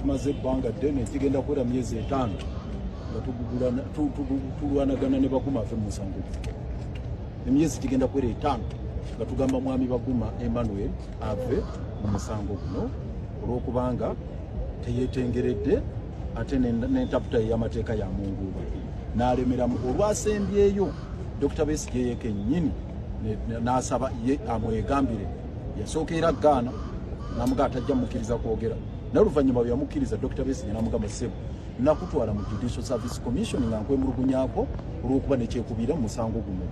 tumaze ebbanga ddene kigenda kuwera myezi 5 nga tulwanagana ne Baguma ave mu musango. Emyezi kigenda kuwera 5 nga tugamba mwami Baguma Emmanuel ave mu musango guno olw'okubanga teyeetengeredde ate n'entaputa y'amateeka ya Munguuba n'alemeramu. Olwasembyeyo Dr. Besigye yekennyini n'asaba ye amwegambire, yasookera Ghana n'amugaa atajja mukkiriza kwogera, n'oluvannyuma bwe yamukkiriza Dr. Besigye n'amugamba ssebo nakutwala mu Judicial Service Commission nga nkwemulugunyaako olw'okuba nekyekubira mu musango guno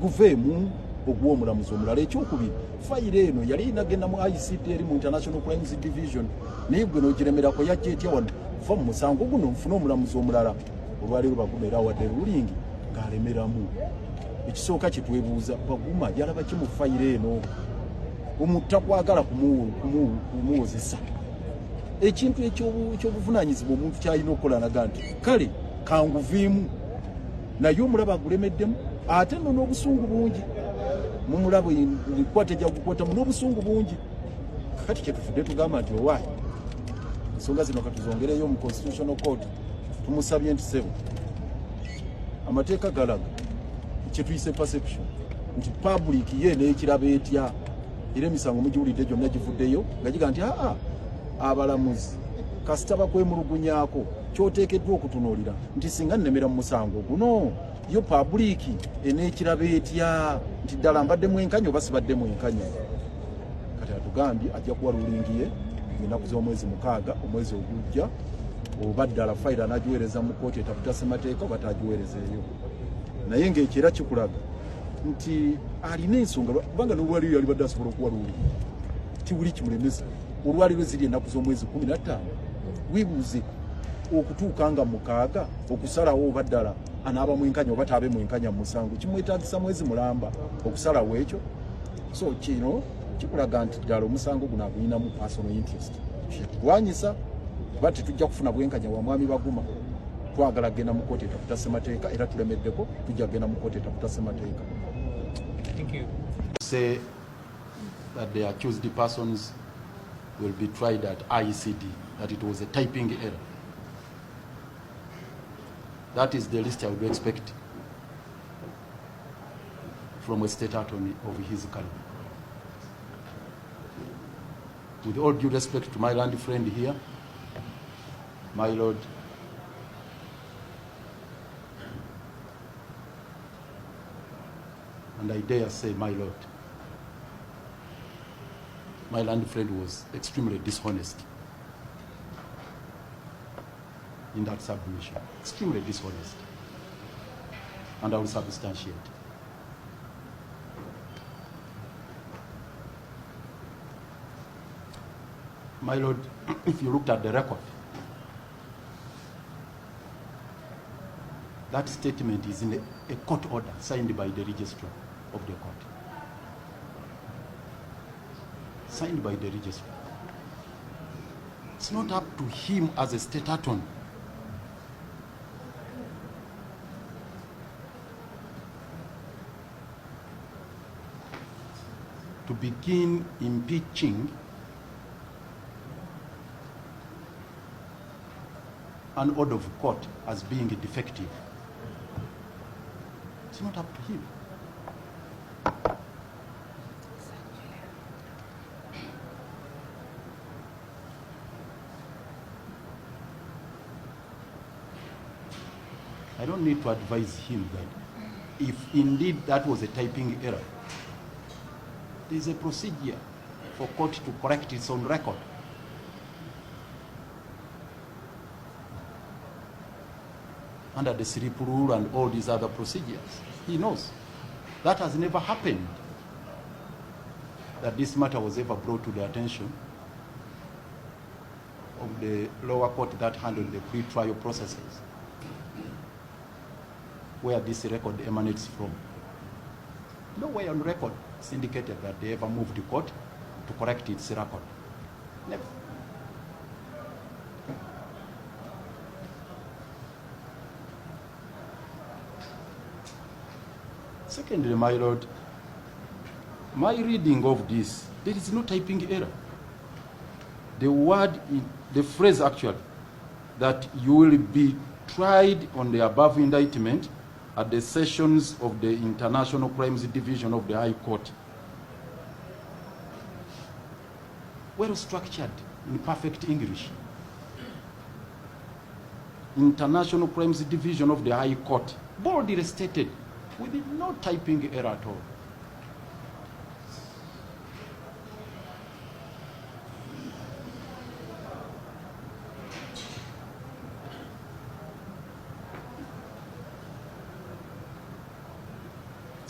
guveemu ogw'omulamuzi omulala. Ekyokubiri, fayiro eno yali inagenda mu ICT eri mu International Crimes Division naye gwe n'ogiremerako yajja etya wano va mu musango guno nfune omulamuzi omulala. Olwaleero Baguma era awadde rulingi ng'alemeramu. Ekisooka kitwebuuza, Baguma yalaba ki mu fayiro eno omutakwagala kumuwozesa? Ekintu ekyobuvunaanyizibwa omuntu kyalina okukola naga nti kale kanguviimu, naye omulaba agulemeddemu ate nno n'obusungu bungi mumulaba enkwata ejja kukwatamu n'obusungu bungi. Kakati kyetufudde tugamba nti owaayi ensonga zino katuzongereyo mu Constitutional Court. Tumusabye nti sebo amateeka galaga kyetuyise perception nti public ye n'ekiraba etya, era emisango mugiwulidde gyonna givuddeyo nga giga nti abalamuzi kasita bakwemulugunyaako kyoteekeddwa okutunuulira nti singa nnemera mu musango guno yo public eneekiraba etya nti ddala mbadde mwenkanya oba sibadde mwenkanya. Kati atugambye ajja kuwa lulingi ye ennaku z'omwezi 6 omwezi ogujja, oba ddala fayiro anagiweereza mu kkooti etaputa ssemateeka oba tagiweerezeeyo. Naye ng'ekira kikulaga nti alina ensonga, kubanga n'olwaliro yali badde asobola okuwa lulingi ti buli kimulemesa. Olwaliro ziri ennaku z'omwezi 15 wibuuze okutuuka nga 6 okusalawo oba ddala anaaba mwenkanya oba taabe mwenkanya mu musango kimwetaagisa mwezi mulamba okusalawo ekyo. So kino kikulaga nti ddala omusango guno agulinamu personal interest. Kyetulwanyisa kuba tetujja kufuna bwenkanya wa mwami Baguma, twagala genda mu kkooti etaputa ssemateeka era tulemeddeko tujja genda mu kkooti etaputa ssemateeka. Thank you. Say that the accused persons will be tried at ICD, that it was a typing error. That is the least I would expect from a state attorney of his caliber. With all due respect to my land friend here, my lord, and I dare say my lord, my land friend was extremely dishonest in that submission, extremely dishonest, and I will substantiate. My lord, if you looked at the record, that statement is in a court order signed by the registrar of the court. Signed by the registrar. It's not up to him as a state attorney to begin impeaching an order of court as being defective. It's not up to him. I don't need to advise him that if indeed that was a typing error, there is a procedure for court to correct its own record. Under the SRIP rule and all these other procedures. He knows. That has never happened, that this matter was ever brought to the attention of the lower court that handled the pre-trial processes, where this record emanates from. Nowhere on record it's indicated that they ever moved the court to correct its record. Never. Secondly, my lord, my reading of this, there is no typing error. the phrase actually, that you will be tried on the above indictment at the sessions of the International Crimes Division of the High Court. Well structured in perfect English. International Crimes Division of the High Court, boldly stated, with no typing error at all.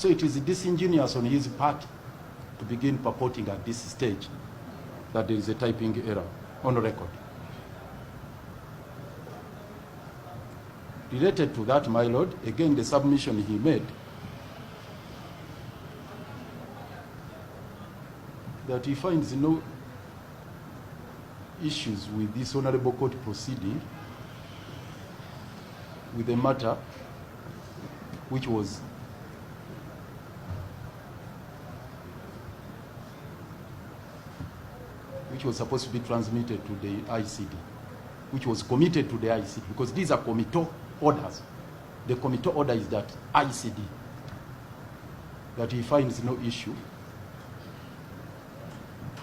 So it is disingenuous on his part to begin purporting at this stage that there is a typing error on record. Related to that, my lord, again the submission he made that he finds no issues with this honorable court proceeding with a matter which was supposed to be transmitted to the ICD, which was committed to the ICD, because these are committal orders. The committal order is that ICD, that he finds no issue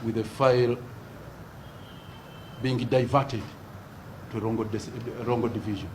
with the file being diverted to Rongo Division.